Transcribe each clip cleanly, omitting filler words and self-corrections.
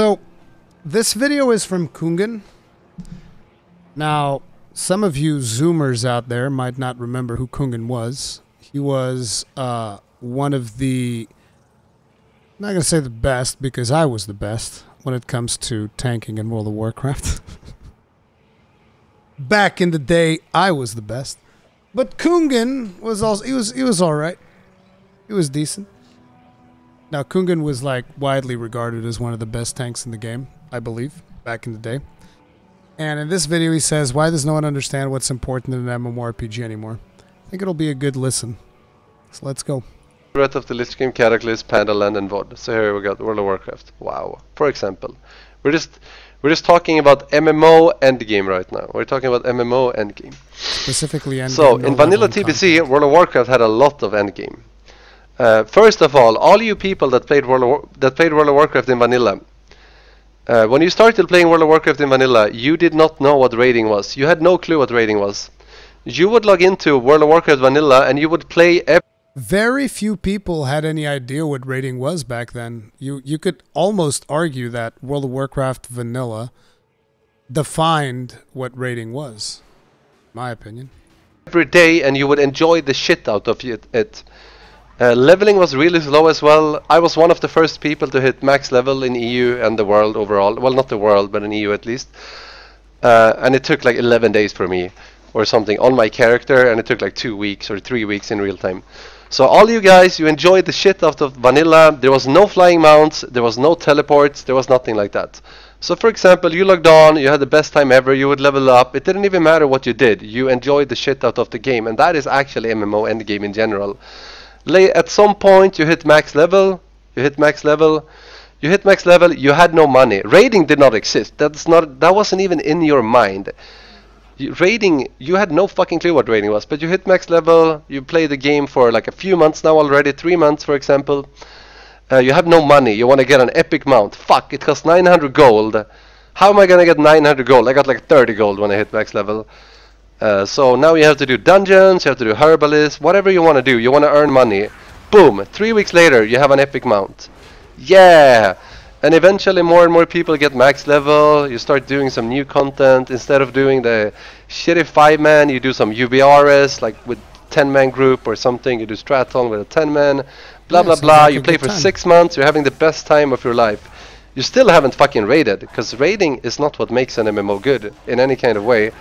So, this video is from Kungen. Now, some of you Zoomers out there might not remember who Kungen was. He was one of the, I'm not going to say the best, because I was the best when it comes to tanking in World of Warcraft. Back in the day, I was the best. But Kungen was also, he was all right. He was decent. Now, Kungen was like widely regarded as one of the best tanks in the game, I believe, back in the day. And in this video, he says, why does no one understand what's important in an mmorpg anymore? I think it'll be a good listen. So let's go. Breath of the Lich King, Cataclysm, Pandaland, and VOD. So here we got World of Warcraft. Wow. For example, we're just talking about MMO endgame right now. We're talking about MMO endgame. Specifically endgame. So in vanilla TBC, content. World of Warcraft had a lot of endgame. First of all you people that played World of Warcraft in vanilla, when you started playing World of Warcraft in vanilla, you did not know what raiding was. You had no clue what raiding was. You would log into World of Warcraft vanilla and you would play. Very few people had any idea what raiding was back then. You could almost argue that World of Warcraft vanilla defined what raiding was, in my opinion. Every day, and you would enjoy the shit out of it. Leveling was really slow as well. I was one of the first people to hit max level in EU and the world overall. Well, not the world, but in EU at least. And it took like 11 days for me or something on my character, and it took like 2 weeks or 3 weeks in real time. So all you guys, you enjoyed the shit out of vanilla. There was no flying mounts, there was no teleports, there was nothing like that. So for example, you logged on, you had the best time ever, you would level up. It didn't even matter what you did. You enjoyed the shit out of the game, and that is actually MMO endgame in general. At some point you hit max level, you had no money. Raiding did not exist. That wasn't even in your mind. Raiding, you had no fucking clue what raiding was, but you hit max level, you play the game for like a few months now already, 3 months for example. You have no money, you want to get an epic mount. Fuck, it costs 900 gold. How am I gonna get 900 gold? I got like 30 gold when I hit max level. So now you have to do dungeons, you have to do herbalist, whatever you want to do, you want to earn money. Boom, 3 weeks later you have an epic mount. Yeah! And eventually more and more people get max level, you start doing some new content. Instead of doing the shitty 5-man, you do some UBRS, like with 10-man group or something, you do Straton with a 10-man, blah blah blah, you play for 6 months, you're having the best time of your life. You still haven't fucking raided, because raiding is not what makes an MMO good, in any kind of way.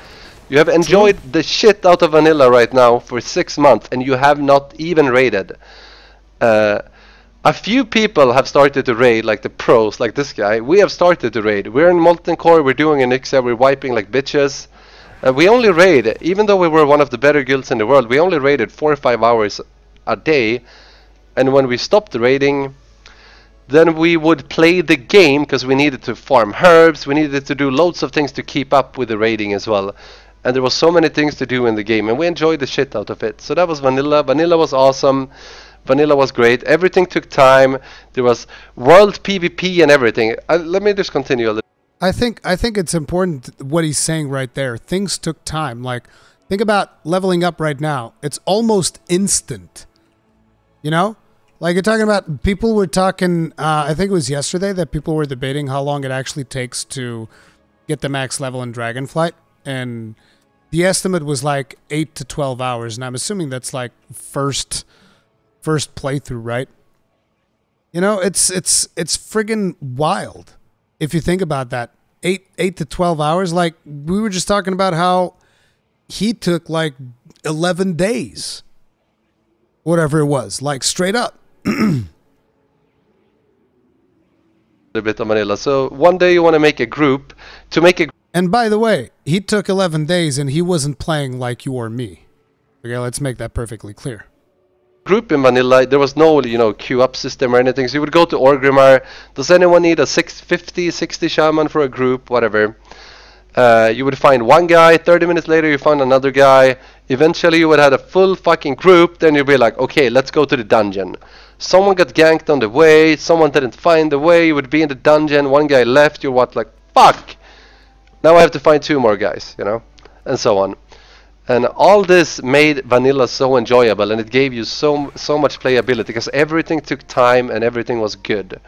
You have enjoyed the shit out of vanilla right now for 6 months, and you have not even raided. A few people have started to raid, like the pros, like this guy. We have started to raid. We're in Molten Core, we're doing an Ixia, we're wiping like bitches. We only raid, even though we were one of the better guilds in the world, we only raided 4 or 5 hours a day. And when we stopped raiding, then we would play the game, because we needed to farm herbs, we needed to do loads of things to keep up with the raiding as well. And there was so many things to do in the game, and we enjoyed the shit out of it. So that was vanilla. Vanilla was awesome. Vanilla was great. Everything took time. There was world PvP and everything. Let me just continue a little. I think it's important what he's saying right there. Things took time. Like, think about leveling up right now. It's almost instant. You know? Like, you're talking about, people were talking, I think it was yesterday that people were debating how long it actually takes to get the max level in Dragonflight. And the estimate was like 8 to 12 hours. And I'm assuming that's like first playthrough, right? You know, it's friggin' wild if you think about that. 8 to 12 hours. Like, we were just talking about how he took like 11 days, whatever it was, like straight up. A bit of vanilla. So one day you want to make a group. And by the way, he took 11 days and he wasn't playing like you or me. Okay, let's make that perfectly clear. Group in vanilla, there was no, queue up system or anything. So you would go to Orgrimmar. Does anyone need a 50, 60 shaman for a group? Whatever. You would find one guy. 30 minutes later, you find another guy. Eventually, you would have a full fucking group. Then you'd be like, okay, let's go to the dungeon. Someone got ganked on the way. Someone didn't find the way. You would be in the dungeon. One guy left. You're what, like, fuck. Now I have to find 2 more guys, and so on. And all this made vanilla so enjoyable, and it gave you so much playability, because everything took time and everything was good.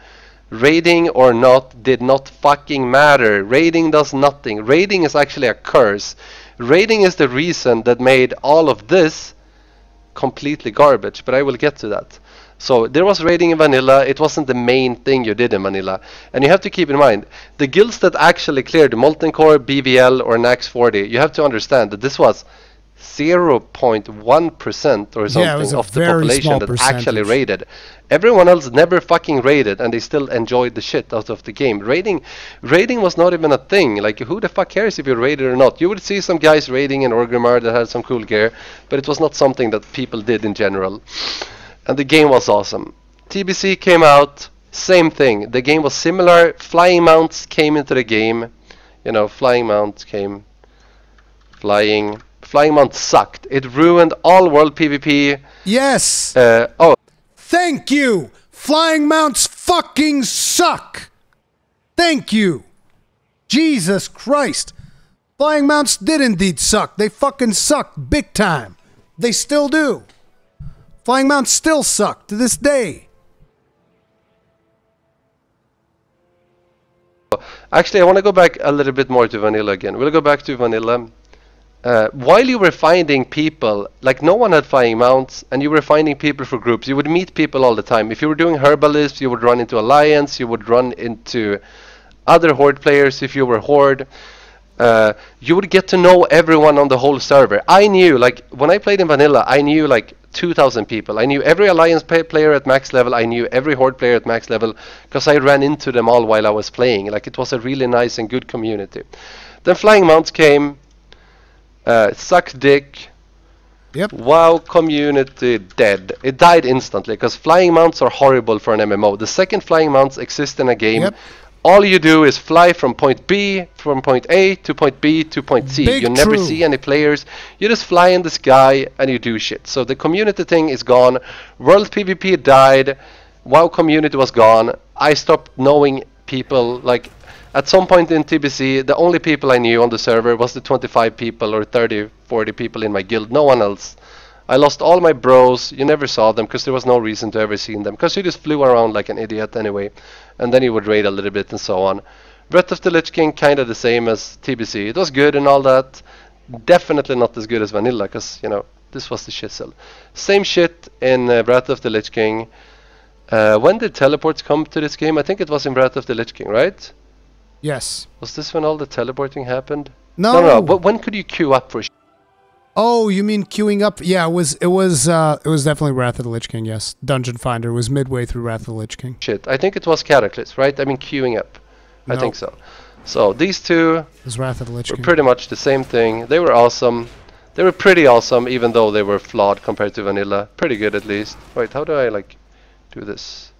Raiding or not did not fucking matter. Raiding does nothing. Raiding is actually a curse. Raiding is the reason that made all of this completely garbage, but I will get to that. So there was raiding in vanilla. It wasn't the main thing you did in vanilla. And you have to keep in mind, the guilds that actually cleared Molten Core, BVL or Nax 40, you have to understand that this was 0.1% or something of the population that actually raided. Everyone else never fucking raided, and they still enjoyed the shit out of the game. Raiding was not even a thing. Like, who the fuck cares if you raided or not? You would see some guys raiding in Orgrimmar that had some cool gear, but it was not something that people did in general. And the game was awesome. TBC came out, same thing. The game was similar. Flying mounts came into the game. You know, flying mounts came. Flying Mount sucked. It ruined all world PvP. Yes. Oh. Thank you. Flying mounts fucking suck. Thank you. Jesus Christ. Flying mounts did indeed suck. They fucking suck big time. They still do. Flying mounts still suck to this day. Actually, I want to go back a little bit more to vanilla again. We'll go back to vanilla. While you were finding people, like no one had flying mounts, and you were finding people for groups, you would meet people all the time. If you were doing Herbalists, you would run into Alliance, you would run into other Horde players if you were Horde. You would get to know everyone on the whole server. I knew, like, when I played in vanilla, I knew like 2,000 people. I knew every Alliance player at max level, I knew every Horde player at max level, because I ran into them all while I was playing. Like, it was a really nice and good community. Then flying mounts came. Suck dick. Yep. WoW community dead. It died instantly because flying mounts are horrible for an MMO. The second flying mounts exist in a game, all you do is fly from point B, from point A to point B to point C. You never see any players. You just fly in the sky and you do shit. So the community thing is gone. World PvP died. WoW community was gone. I stopped knowing people. Like, at some point in TBC, the only people I knew on the server was the 25 people or 30, 40 people in my guild. No one else. I lost all my bros. You never saw them because there was no reason to ever see them. Because you just flew around like an idiot anyway. And then you would raid a little bit and so on. Breath of the Lich King, kind of the same as TBC. It was good and all that. Definitely not as good as vanilla because, you know, this was the shizzle. Same shit in Breath of the Lich King. When did teleports come to this game? I think it was in Breath of the Lich King, right? Yes. Was this when all the teleporting happened? No. No. When could you queue up for? Oh, you mean queuing up? Yeah, it was definitely Wrath of the Lich King. Yes, Dungeon Finder was midway through Wrath of the Lich King. Shit, I think it was Cataclysm, right? I mean queuing up. I think so. So these two was Wrath of the Lich were King. Pretty much the same thing. They were awesome. They were pretty awesome, even though they were flawed compared to vanilla. Pretty good at least. Wait, how do I like do this?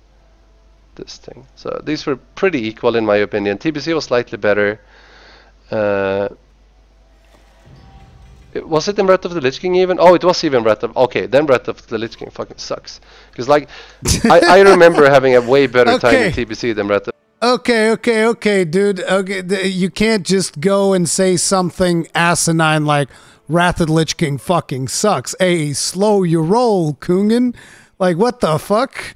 This thing. So these were pretty equal in my opinion. TBC was slightly better. Was it in Breath of the Lich King even? Oh, it was even Breath of... Okay, then Breath of the Lich King fucking sucks. Because like, I remember having a way better time in TBC than Breath of... Okay, dude. Okay, you can't just go and say something asinine like Wrath of the Lich King fucking sucks. Hey, slow your roll, Kungen. Like, what the fuck?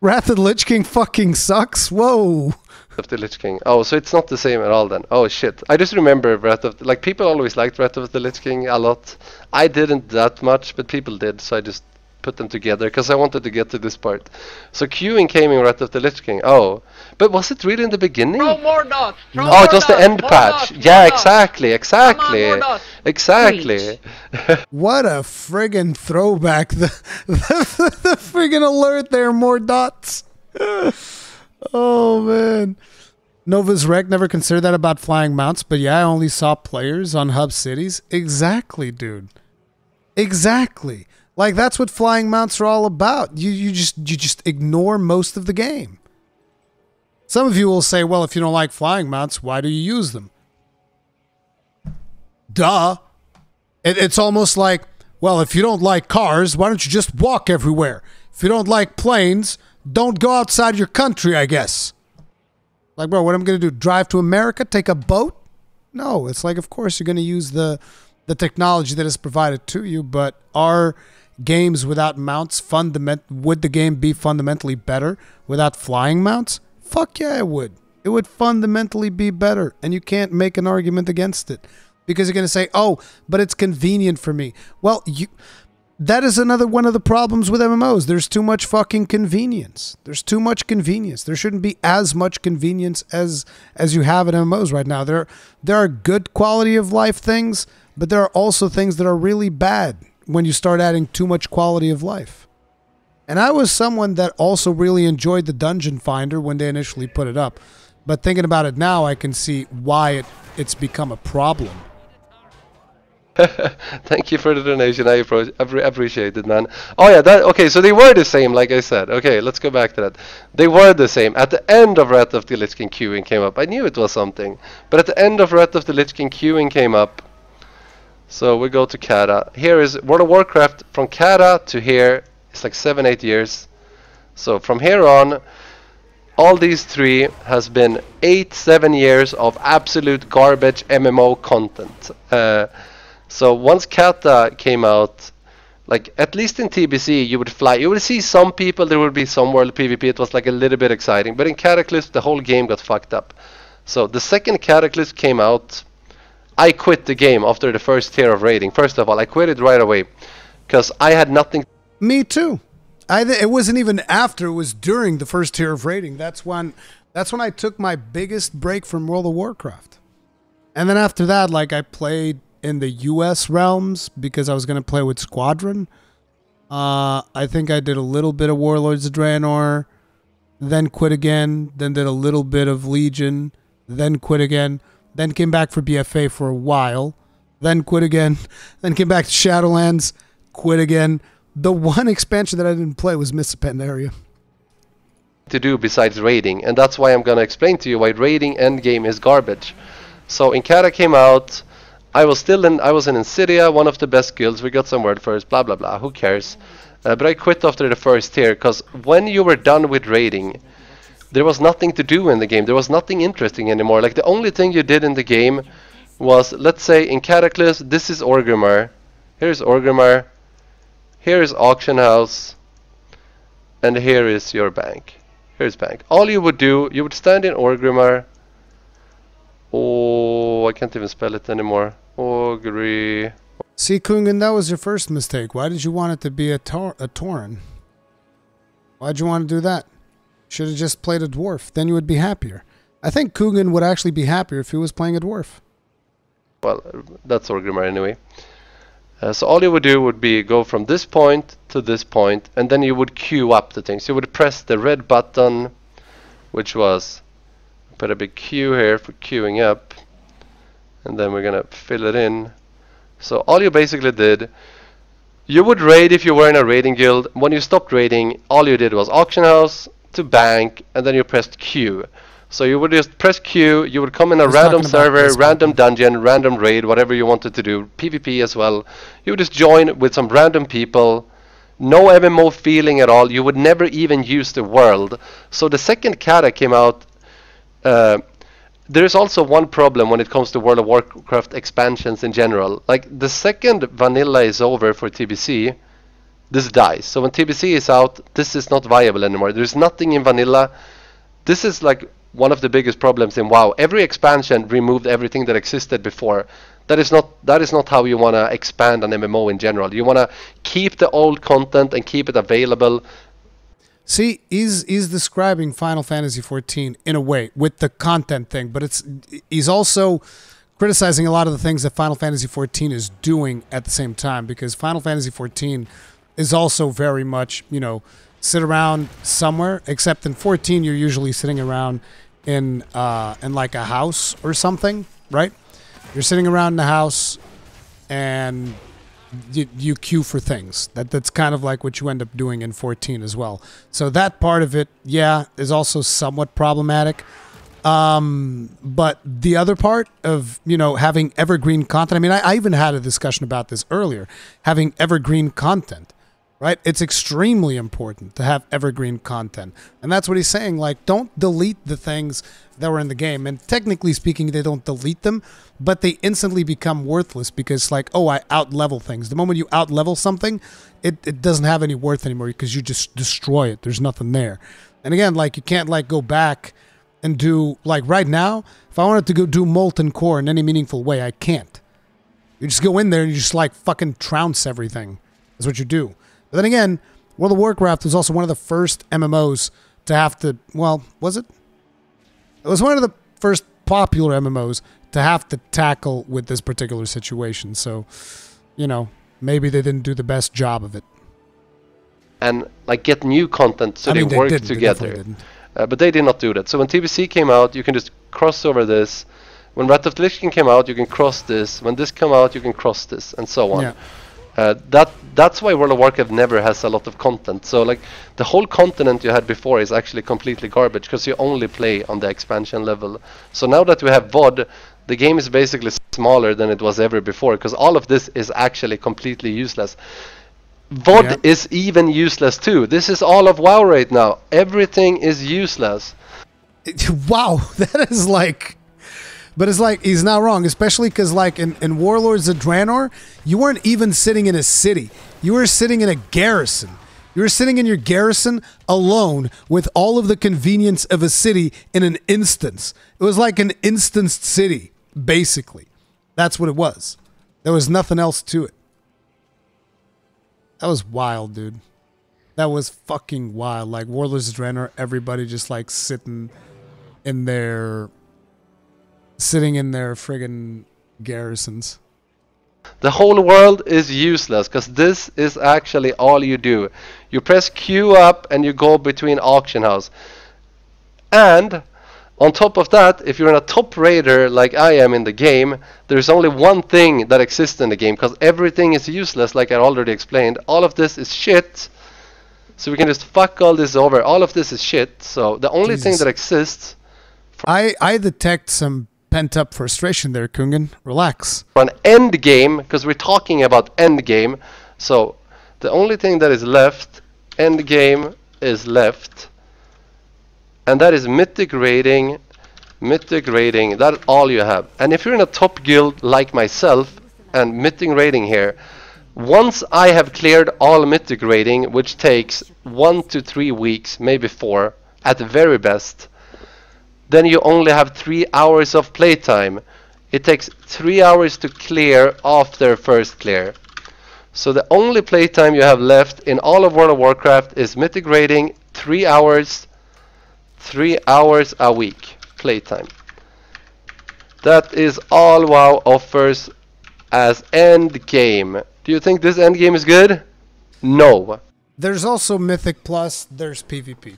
Wrath of the Lich King fucking sucks? Whoa. Of the Lich King. Oh, so it's not the same at all then. Oh shit. I just remember Wrath of... Like, people always liked Wrath of the Lich King a lot. I didn't that much, but people did, so I just put them together because I wanted to get to this part. So queuing came in Wrath of the Lich King. Oh. But was it really in the beginning? Throw more dots! Oh, it was the end patch. Yeah, exactly. What a friggin' throwback. The friggin' alert there, more dots. Oh, man. Nova's Wreck never considered that about flying mounts, but yeah, I only saw players on hub cities. Exactly, dude. Exactly. Like, that's what flying mounts are all about. You just ignore most of the game. Some of you will say, well, if you don't like flying mounts, why do you use them? Duh. It's almost like, well, if you don't like cars, why don't you just walk everywhere? If you don't like planes, don't go outside your country, I guess. Like, bro, what am I going to do? Drive to America? Take a boat? No, it's like, of course, you're going to use the technology that is provided to you, but are games without mounts would the game be fundamentally better without flying mounts? Fuck yeah, it would. It would fundamentally be better, and you can't make an argument against it because you're going to say, oh, but it's convenient for me. Well, that is another one of the problems with MMOs. There's too much fucking convenience. There's too much convenience. There shouldn't be as much convenience as you have in MMOs right now. There are good quality of life things, but there are also things that are really bad when you start adding too much quality of life. And I was someone that also really enjoyed the Dungeon Finder when they initially put it up. But thinking about it now, I can see why it's become a problem. Thank you for the donation. I appreciate it, man. Oh yeah, okay. So they were the same, like I said. Okay, let's go back to that. They were the same. At the end of Wrath of the Lich King, queuing came up. I knew it was something. But at the end of Wrath of the Lich King, queuing came up. So we go to Kata. Here is World of Warcraft. From Kata to here, it's like 7-8 years. So from here on, all these three has been 8-7 years of absolute garbage MMO content. So once Kata came out, like at least in TBC, you would fly. You would see some people. There would be some world PvP. It was like a little bit exciting. But in Cataclysm, the whole game got fucked up. So the second Cataclysm came out, I quit the game after the first tier of raiding. First of all, I quit it right away because I had nothing. Me too. It wasn't even after. It was during the first tier of raiding. That's when I took my biggest break from World of Warcraft. And then after that, like I played in the US realms because I was going to play with Squadron. I think I did a little bit of Warlords of Draenor, then quit again, then did a little bit of Legion, then quit again, then came back for BFA for a while, then quit again, then came back to Shadowlands, quit again. The one expansion that I didn't play was Mists of Pandaria. To do besides raiding, and that's why I'm going to explain to you why raiding endgame is garbage. So in Kata came out, I was in Insidia, one of the best guilds. We got some word first, blah blah blah. Who cares? But I quit after the first tier because when you were done with raiding, there was nothing to do in the game. There was nothing interesting anymore. Like the only thing you did in the game was, let's say in Cataclysm, this is Orgrimmar. Here's Orgrimmar. Here is Auction House. And here is your bank. Here's bank. All you would do, you would stand in Orgrimmar. Oh, I can't even spell it anymore. Ogri. See, Kungen, that was your first mistake. Why did you want it to be a Tauren? Why'd you want to do that? Should have just played a dwarf. Then you would be happier. I think Kungen would actually be happier if he was playing a dwarf. Well, that's Orgrimmar anyway. So all you would do would be go from this point to this point, and then you would queue up the things. You would press the red button, which was, put a big Q here for queuing up, and then we're gonna fill it in. So all you basically did, you would raid if you were in a raiding guild. When you stopped raiding, all you did was Auction House to bank, and then you pressed Q. So you would just press Q, you would come in a random server, random dungeon, random raid, whatever you wanted to do, PvP as well. You would just join with some random people, no MMO feeling at all. You would never even use the world. So the second Kata came out, there's also one problem when it comes to World of Warcraft expansions in general. Like the second vanilla is over for TBC, this dies. So when TBC is out, this is not viable anymore. There's nothing in vanilla. This is like one of the biggest problems in WoW. Every expansion removed everything that existed before. That is not how you want to expand an MMO in general. You want to keep the old content and keep it available. See, he's describing Final Fantasy XIV in a way with the content thing, but he's also criticizing a lot of the things that Final Fantasy XIV is doing at the same time, because Final Fantasy XIV is also very much, you know, sit around somewhere, except in 14 you're usually sitting around in like a house or something, right? You're sitting around in the house and you queue for things. That's kind of like what you end up doing in 14 as well. So that part of it, yeah, is also somewhat problematic. But the other part of, you know, having evergreen content, I mean, I even had a discussion about this earlier, having evergreen content. Right? It's extremely important to have evergreen content. And that's what he's saying. Like, don't delete the things that were in the game. And technically speaking, they don't delete them, but they instantly become worthless because, like, oh, I out-level things. The moment you out-level something, it doesn't have any worth anymore because you just destroy it. There's nothing there. And again, like, you can't like go back and do like right now. If I wanted to go do molten core in any meaningful way, I can't. You just go in there and you just like fucking trounce everything. That's what you do. But then again, World of Warcraft was also one of the first MMOs to have to, well, was it? It was one of the first popular MMOs to have to tackle with this particular situation. So, you know, maybe they didn't do the best job of it. And like get new content so they work together. But they did not do that. So when TBC came out, you can just cross over this. When Wrath of the Lich King came out, you can cross this. When this came out, you can cross this, and so on. Yeah. That's why World of Warcraft never has a lot of content. So like the whole continent you had before is actually completely garbage because you only play on the expansion level. So now that we have VOD, the game is basically smaller than it was ever before because all of this is actually completely useless. VOD is even useless too. This is all of WoW right now. Everything is useless. Wow, that is like... But it's like, he's not wrong, especially because like in Warlords of Draenor, you weren't even sitting in a city. You were sitting in a garrison. You were sitting in your garrison alone with all of the convenience of a city in an instance. It was like an instanced city, basically. That's what it was. There was nothing else to it. That was wild, dude. That was fucking wild. Like Warlords of Draenor, everybody just like sitting in their friggin' garrisons. The whole world is useless because this is actually all you do. You press Q up and you go between auction house. And on top of that, if you're in a top raider like I am in the game, there's only one thing that exists in the game because everything is useless, like I already explained. All of this is shit. So we can just fuck all this over. All of this is shit. So the only thing that exists... I detect some pent-up frustration there, Kungen. Relax. For an end game, because we're talking about end game. So the only thing that is left, end game is left. And that is mythic rating. Mythic rating, that's all you have. And if you're in a top guild like myself, and mythic rating here, once I have cleared all mythic rating, which takes 1 to 3 weeks, maybe 4, at the very best, then you only have 3 hours of playtime. It takes 3 hours to clear after first clear. So the only playtime you have left in all of World of Warcraft is mythic rating, 3 hours, 3 hours a week playtime. That is all WoW offers as end game. Do you think this end game is good? No. There's also Mythic Plus, there's PvP.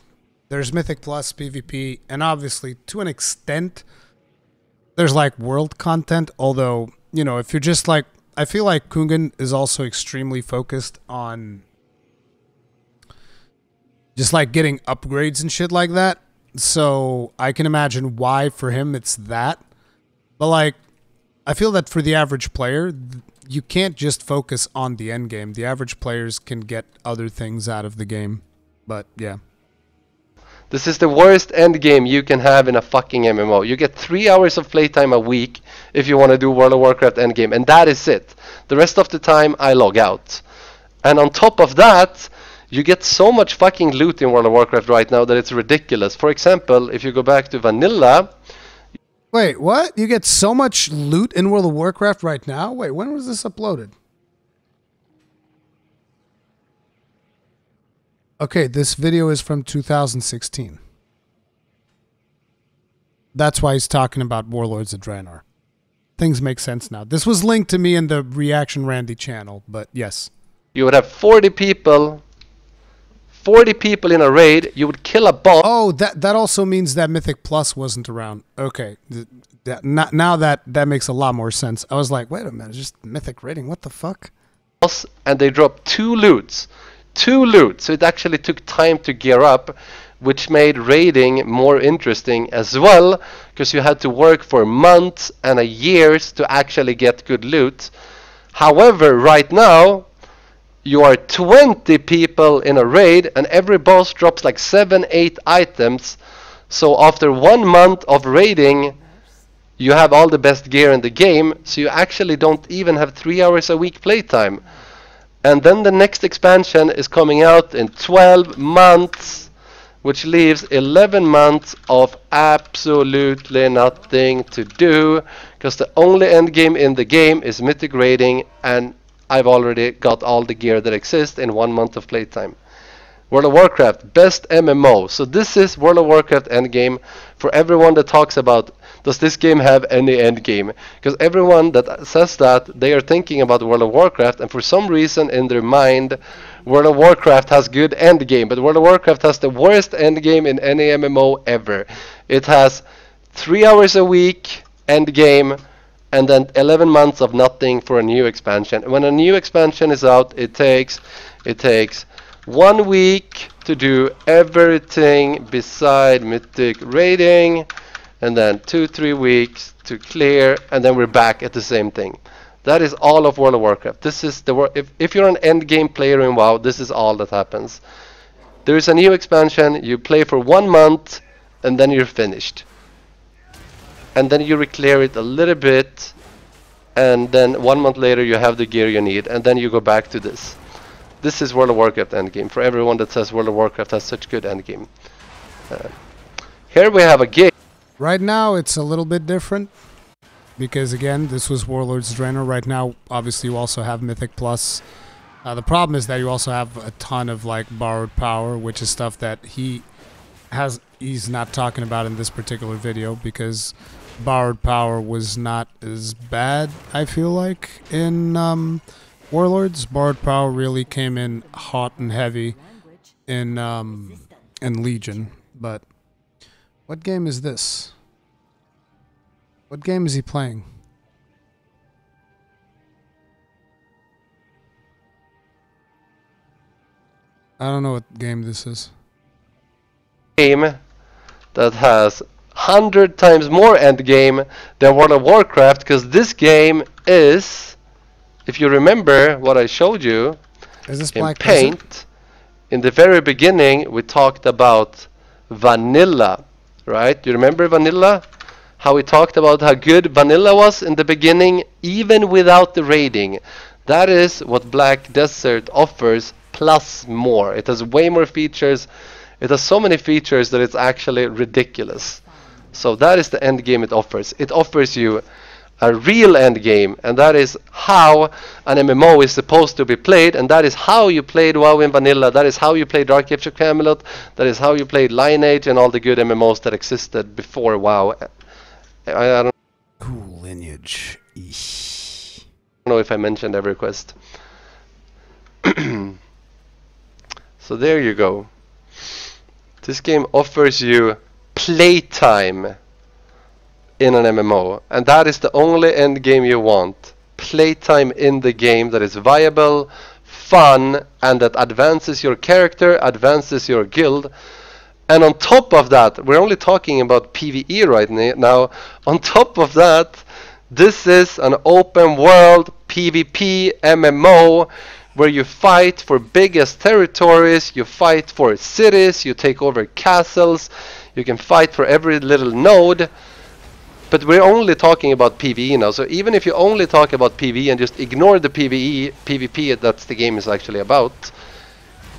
There's Mythic Plus, PvP, and obviously, to an extent, there's like world content, although, you know, if you're just like, I feel like Kungen is also extremely focused on just like getting upgrades and shit like that, so I can imagine why for him it's that, but like, I feel that for the average player, you can't just focus on the end game. The average players can get other things out of the game, but yeah. This is the worst end game you can have in a fucking MMO. You get 3 hours of playtime a week if you want to do World of Warcraft end game, and that is it. The rest of the time I log out. And on top of that, you get so much fucking loot in World of Warcraft right now that it's ridiculous. For example, if you go back to vanilla... Wait, what? You get so much loot in World of Warcraft right now? Wait, when was this uploaded? Okay, this video is from 2016. That's why he's talking about Warlords of Draenor. Things make sense now. This was linked to me in the Reaction Randy channel, but yes. You would have 40 people in a raid. You would kill a boss. Oh, that also means that Mythic Plus wasn't around. Okay, now that makes a lot more sense. I was like, wait a minute, it's just Mythic rating. What the fuck? And they dropped 2 loots. 2 loots, so it actually took time to gear up, which made raiding more interesting as well, because you had to work for months and years to actually get good loot. However, right now, you are 20 people in a raid, and every boss drops like 7-8 items, so after 1 month of raiding, you have all the best gear in the game, so you actually don't even have 3 hours a week playtime. And then the next expansion is coming out in 12 months. which leaves 11 months of absolutely nothing to do, because the only end game in the game is mythic raiding, and I've already got all the gear that exists in 1 month of playtime. World of Warcraft, best MMO. So this is World of Warcraft endgame for everyone that talks about, does this game have any endgame? Because everyone that says that, they are thinking about World of Warcraft, and for some reason in their mind, World of Warcraft has good endgame, but World of Warcraft has the worst endgame in any MMO ever. It has 3 hours a week endgame, and then 11 months of nothing for a new expansion. When a new expansion is out, it takes 1 week to do everything beside mythic raiding, and then 2-3 weeks to clear, and then we're back at the same thing. That is all of World of Warcraft. This is the if you're an end game player in WoW, this is all that happens. There is a new expansion, you play for 1 month, and then you're finished. And then you reclear it a little bit, and then 1 month later you have the gear you need, and then you go back to this. This is World of Warcraft endgame for everyone that says World of Warcraft has such good endgame. Here we have a game. Right now, it's a little bit different because, again, this was Warlord's Draenor. Right now, obviously, you also have Mythic Plus. The problem is that you also have a ton of like borrowed power, which is stuff that he's not talking about in this particular video, because borrowed power was not as bad, I feel like, in Warlords. Borrowed power really came in hot and heavy in Legion. But what game is this? What game is he playing? I don't know what game this is. Game that has 100 times more endgame than World of Warcraft, because this game is, if you remember what I showed you Is this in Black Paint, Desert? in the very beginning we talked about vanilla, right? You remember vanilla? How we talked about how good vanilla was in the beginning, even without the raiding. That is what Black Desert offers, plus more. It has way more features. It has so many features that it's actually ridiculous. So that is the end game it offers. It offers you a real end game, and that is how an MMO is supposed to be played, and that is how you played WoW in vanilla. That is how you played Dark Age of Camelot. That is how you played Lineage and all the good MMOs that existed before WoW. I don't Cool lineage. Eesh. know if I mentioned every quest. So there you go. This game offers you playtime in an MMO, and that is the only end game you want. Playtime in the game that is viable, fun, and that advances your character, advances your guild. And on top of that, we're only talking about PvE right now. On top of that, this is an open world PvP MMO where you fight for biggest territories, you fight for cities, you take over castles, you can fight for every little node. But we're only talking about PvE now, so even if you only talk about PvE and just ignore the PvP that's the game is actually about,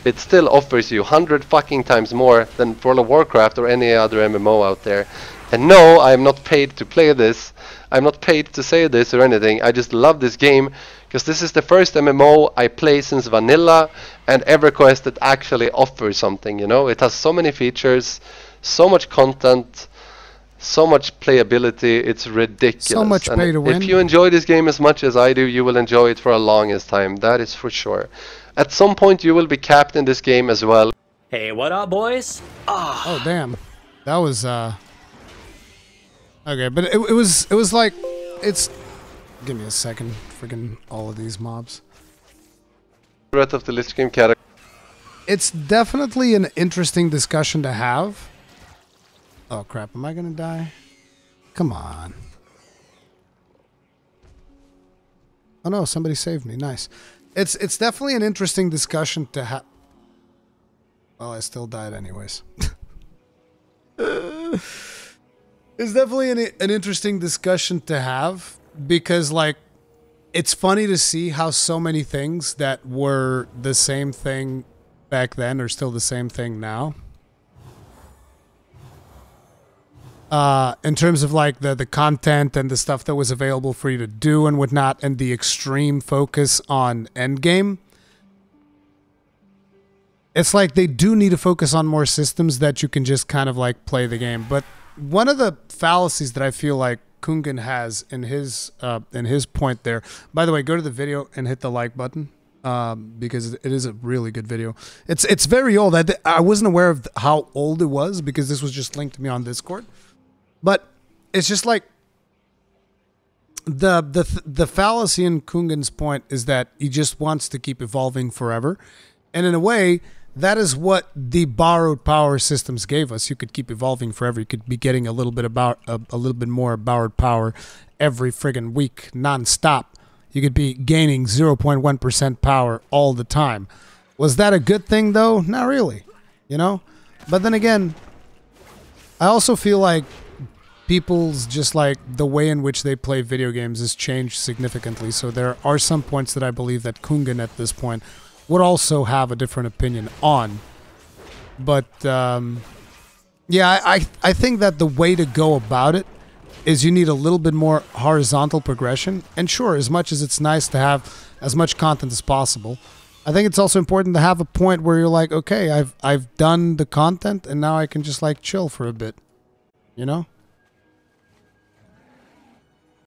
it still offers you 100 fucking times more than World of Warcraft or any other MMO out there. And no, I am not paid to play this. I'm not paid to say this or anything. I just love this game because this is the first MMO I play since vanilla and EverQuest that actually offers something, you know? It has so many features, so much content, so much playability. It's ridiculous. So much pay to win. If you enjoy this game as much as I do, you will enjoy it for a longest time. That is for sure. At some point you will be capped in this game as well. Hey, what up, boys? Oh damn, that was okay, but it was like, it's, give me a second, freaking all of these mobs. Breath of the Lich King character. It's definitely an interesting discussion to have. Oh crap, am I gonna die? Come on. Oh no, somebody saved me, nice. It's definitely an interesting discussion to have. Well, I still died anyways. It's definitely an interesting discussion to have, because like, it's funny to see how so many things that were the same thing back then are still the same thing now. in terms of like the content and the stuff that was available for you to do and whatnot, and the extreme focus on endgame. It's like they do need to focus on more systems that you can just kind of like play the game. But one of the fallacies that I feel like Kungen has in his point there. By the way, go to the video and hit the like button because it is a really good video. It's very old. I wasn't aware of how old it was because this was just linked to me on Discord. But it's just like the fallacy in Kungen's point is that he just wants to keep evolving forever, and in a way, that is what the borrowed power systems gave us. You could keep evolving forever. You could be getting a little bit more borrowed power every friggin' week, non-stop. You could be gaining 0.1% power all the time. Was that a good thing though? Not really, you know? But then again, I also feel like people's just like the way in which they play video games has changed significantly. So there are some points that I believe that Kungen at this point would also have a different opinion on. But yeah, I think that the way to go about it is you need a little bit more horizontal progression. And sure, as much as it's nice to have as much content as possible, I think it's also important to have a point where you're like, okay, I've done the content and now I can just like chill for a bit, you know?